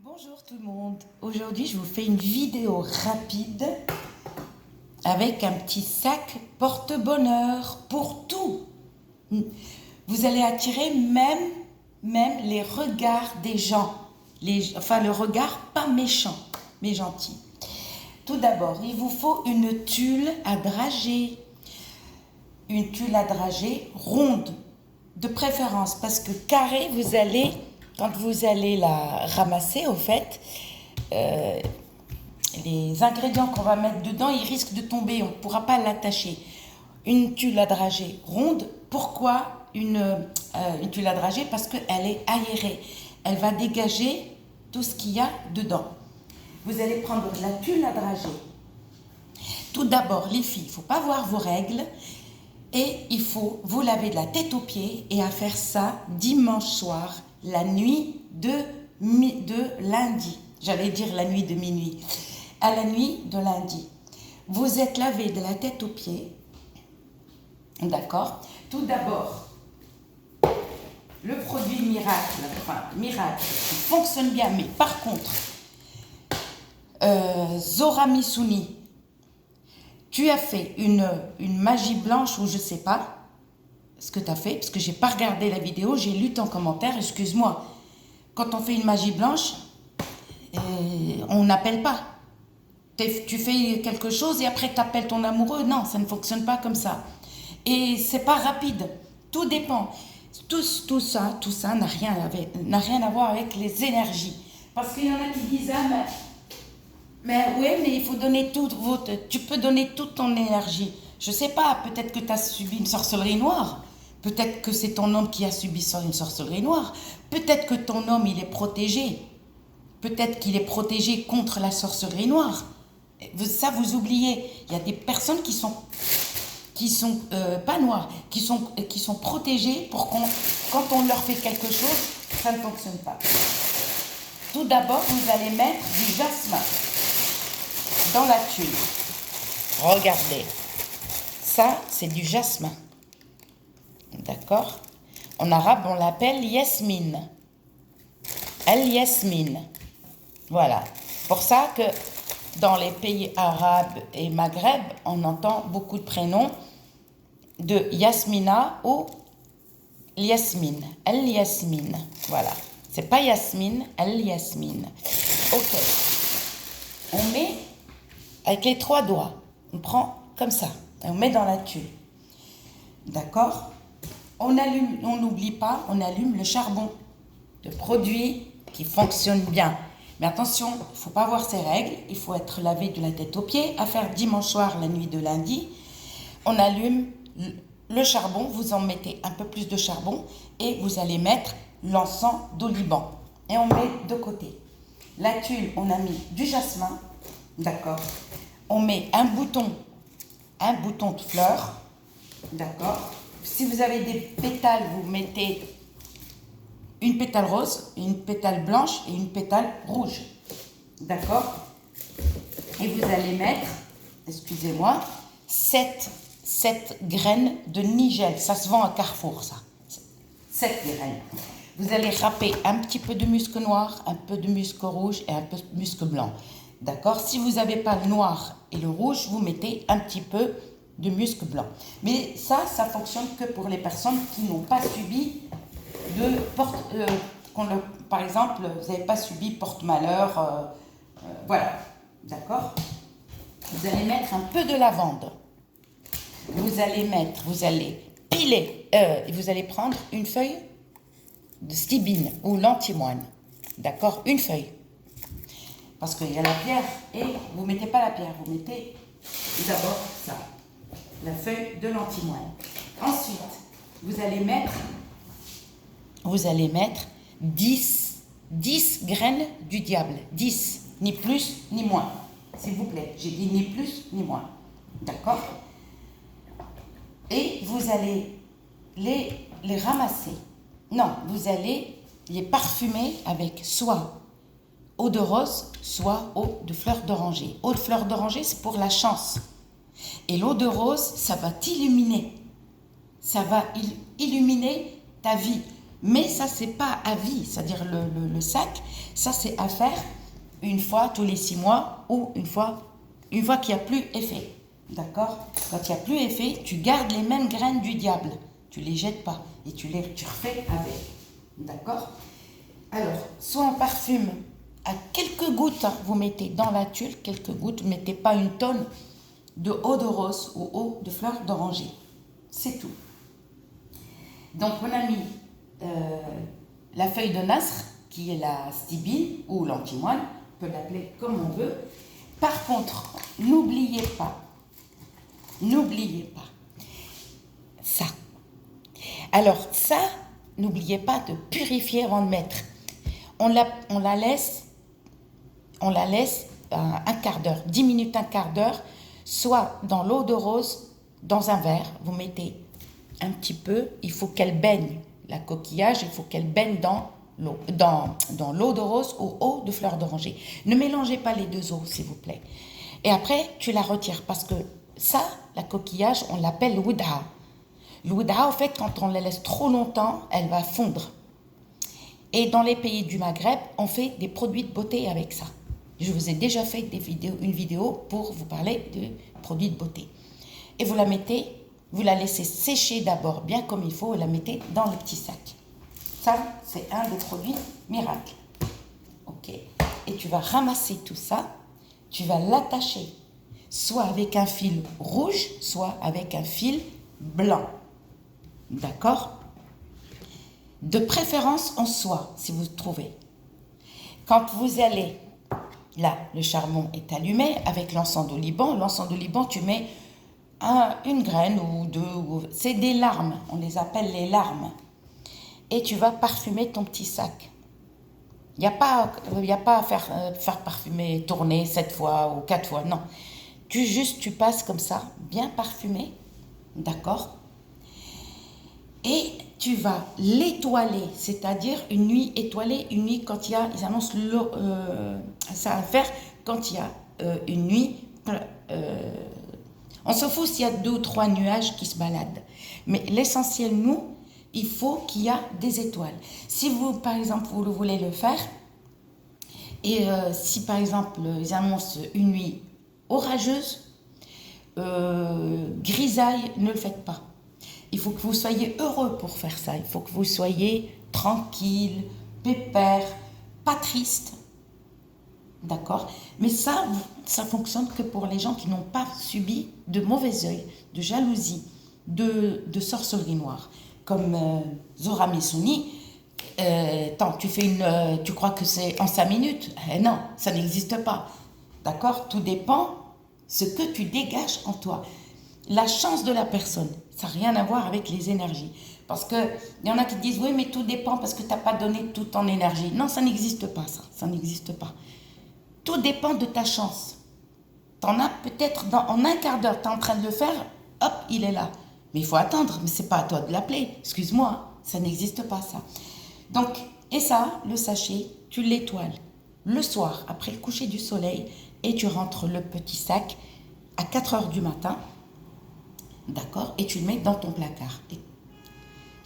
Bonjour tout le monde, aujourd'hui je vous fais une vidéo rapide avec un petit sac porte-bonheur pour tout. Vous allez attirer même les regards des gens, le regard pas méchant, mais gentil. Tout d'abord, il vous faut une tulle à dragée. Une tulle à dragée ronde, de préférence, parce que carré, quand vous allez la ramasser, au fait, les ingrédients qu'on va mettre dedans, ils risquent de tomber, on ne pourra pas l'attacher. Une tulle à dragée ronde, pourquoi une tulle à dragée? Parce qu'elle est aérée, elle va dégager tout ce qu'il y a dedans. Vous allez prendre la tulle à dragée. Tout d'abord, les filles, il ne faut pas voir vos règles. Et il faut vous laver de la tête aux pieds et à faire ça dimanche soir, la nuit de lundi. J'allais dire la nuit de minuit. À la nuit de lundi. Vous êtes lavé de la tête aux pieds. D'accord? Tout d'abord, le produit miracle, qui fonctionne bien, mais par contre, Zora Misuni, tu as fait une magie blanche ou je ne sais pas ce que tu as fait, parce que je n'ai pas regardé la vidéo, j'ai lu ton commentaire, excuse-moi. Quand on fait une magie blanche, on n'appelle pas. Tu fais quelque chose et après tu appelles ton amoureux. Non, ça ne fonctionne pas comme ça. Et c'est pas rapide, tout dépend. Tout ça n'a rien à voir avec les énergies. Parce qu'il y en a qui disent, ah, mais oui, mais il faut donner tu peux donner toute ton énergie. Je sais pas, peut-être que tu as subi une sorcellerie noire. Peut-être que c'est ton homme qui a subi une sorcellerie noire. Peut-être que ton homme, il est protégé. Peut-être qu'il est protégé contre la sorcellerie noire. Ça, vous oubliez. Il y a des personnes qui sont pas noires, qui sont protégées pour quand on leur fait quelque chose, ça ne fonctionne pas. Tout d'abord, vous allez mettre du jasmin dans la tulle. Regardez, ça c'est du jasmin, d'accord? En arabe on l'appelle yasmine, al-yasmine. Voilà, pour ça que dans les pays arabes et Maghreb on entend beaucoup de prénoms de Yasmina ou Yasmine, al-yasmine. Voilà, c'est pas Yasmine, al-yasmine. Ok, on met avec les 3 doigts, on prend comme ça, et on met dans la tulle. D'accord? On n'oublie pas, on allume le charbon, le produit qui fonctionne bien. Mais attention, il ne faut pas voir ses règles, il faut être lavé de la tête aux pieds, à faire dimanche soir, la nuit de lundi. On allume le charbon, vous en mettez un peu plus de charbon et vous allez mettre l'encens d'oliban. Et on met de côté. La tulle, on a mis du jasmin. D'accord. On met un bouton de fleur. D'accord. Si vous avez des pétales, vous mettez une pétale rose, une pétale blanche et une pétale rouge. D'accord. Et vous allez mettre, excusez-moi, 7 graines de nigel. Ça se vend à Carrefour, ça. 7 graines. Vous allez râper un petit peu de musc noir, un peu de musc rouge et un peu de musc blanc. D'accord? Si vous n'avez pas le noir et le rouge, vous mettez un petit peu de musc blanc. Mais ça fonctionne que pour les personnes qui n'ont pas subi par exemple, vous n'avez pas subi porte-malheur. Voilà. D'accord? Vous allez mettre un peu de lavande. Vous allez piler. Vous allez prendre une feuille de stibine ou l'antimoine. D'accord? Une feuille. Parce qu'il y a la pierre et vous ne mettez pas la pierre, vous mettez d'abord ça, la feuille de l'antimoine. Ensuite, vous allez mettre 10 graines du diable. 10, ni plus ni moins. S'il vous plaît, j'ai dit ni plus ni moins. D'accord? Et vous allez les ramasser. Non, vous allez les parfumer avec soit eau de rose, soit eau de fleur d'oranger. Eau de fleur d'oranger, c'est pour la chance. Et l'eau de rose, ça va t'illuminer. Ça va illuminer ta vie. Mais ça, c'est pas à vie. C'est-à-dire le sac, ça, c'est à faire une fois tous les 6 mois ou une fois qu'il n'y a plus effet. D'accord? Quand il n'y a plus effet, tu gardes les mêmes graines du diable. Tu les jettes pas et tu refais avec. D'accord? Alors, soit on parfume à quelques gouttes, hein, vous mettez dans la tuile quelques gouttes, ne mettez pas une tonne de eau de rose ou eau de fleurs d'oranger. C'est tout. Donc, on a mis la feuille de nasr, qui est la stibine ou l'antimoine, on peut l'appeler comme on veut. Par contre, n'oubliez pas ça. Alors ça, n'oubliez pas de purifier avant de mettre. On la laisse un quart d'heure, 10 minutes, un quart d'heure, soit dans l'eau de rose, dans un verre, vous mettez un petit peu, il faut qu'elle baigne, la coquillage, il faut qu'elle baigne dans l'eau de rose ou eau de fleur d'oranger. Ne mélangez pas les deux eaux, s'il vous plaît. Et après, tu la retires, parce que ça, la coquillage, on l'appelle l'ouidha. L'ouidha, en fait, quand on la laisse trop longtemps, elle va fondre. Et dans les pays du Maghreb, on fait des produits de beauté avec ça. Je vous ai déjà fait une vidéo pour vous parler de produits de beauté. Et vous la laissez sécher d'abord, bien comme il faut, et la mettez dans le petit sac. Ça, c'est un des produits miracles. Ok. Et tu vas ramasser tout ça, tu vas l'attacher, soit avec un fil rouge, soit avec un fil blanc. D'accord? De préférence en soie, si vous trouvez. Quand vous allez, là, le charbon est allumé avec l'encens d'oliban. L'encens d'oliban, tu mets une graine ou deux. C'est des larmes, on les appelle les larmes. Et tu vas parfumer ton petit sac. Il n'y a pas à faire parfumer, tourner 7 fois ou 4 fois, non. Tu passes comme ça, bien parfumé, d'accord? Et tu vas l'étoiler, c'est-à-dire une nuit étoilée, une nuit quand il y a, ils annoncent ça à faire quand il y a une nuit. On se fout s'il y a 2 ou 3 nuages qui se baladent. Mais l'essentiel, nous, il faut qu'il y a des étoiles. Si vous, par exemple, vous voulez le faire, et si, par exemple, ils annoncent une nuit orageuse, grisaille, ne le faites pas. Il faut que vous soyez heureux pour faire ça. Il faut que vous soyez tranquille, pépère, pas triste. D'accord? Mais ça fonctionne que pour les gens qui n'ont pas subi de mauvais œil, de jalousie, de sorcellerie noire. Comme Zora Missouni, tu crois que c'est en 5 minutes? Non, ça n'existe pas. D'accord? Tout dépend ce que tu dégages en toi. La chance de la personne, ça n'a rien à voir avec les énergies. Parce qu'il y en a qui disent, oui, mais tout dépend parce que tu n'as pas donné toute ton énergie. Non, ça n'existe pas, ça n'existe pas. Tout dépend de ta chance. Tu en as peut-être en un quart d'heure, tu es en train de le faire, hop, il est là. Mais il faut attendre, mais ce n'est pas à toi de l'appeler. Excuse-moi, ça n'existe pas, ça. Donc, et ça, le sachet, tu l'étoiles le soir, après le coucher du soleil, et tu rentres le petit sac à 4 heures du matin. D'accord? Et tu le mets dans ton placard. Et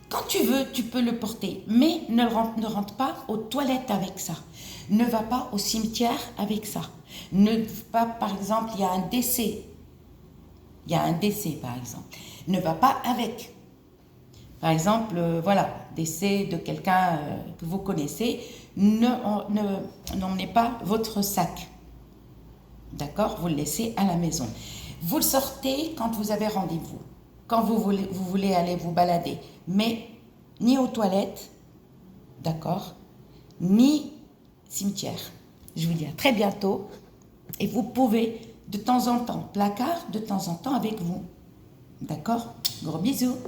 quand tu veux, tu peux le porter. Mais ne rentre pas aux toilettes avec ça. Ne va pas au cimetière avec ça. Ne va pas, par exemple, il y a un décès. Par exemple. Ne va pas avec. Par exemple, décès de quelqu'un que vous connaissez. N'emmenez pas votre sac. D'accord? Vous le laissez à la maison. Vous le sortez quand vous avez rendez-vous, quand vous voulez aller vous balader, mais ni aux toilettes, d'accord, ni cimetière. Je vous dis à très bientôt et vous pouvez de temps en temps, placard, de temps en temps avec vous. D'accord? Gros bisous.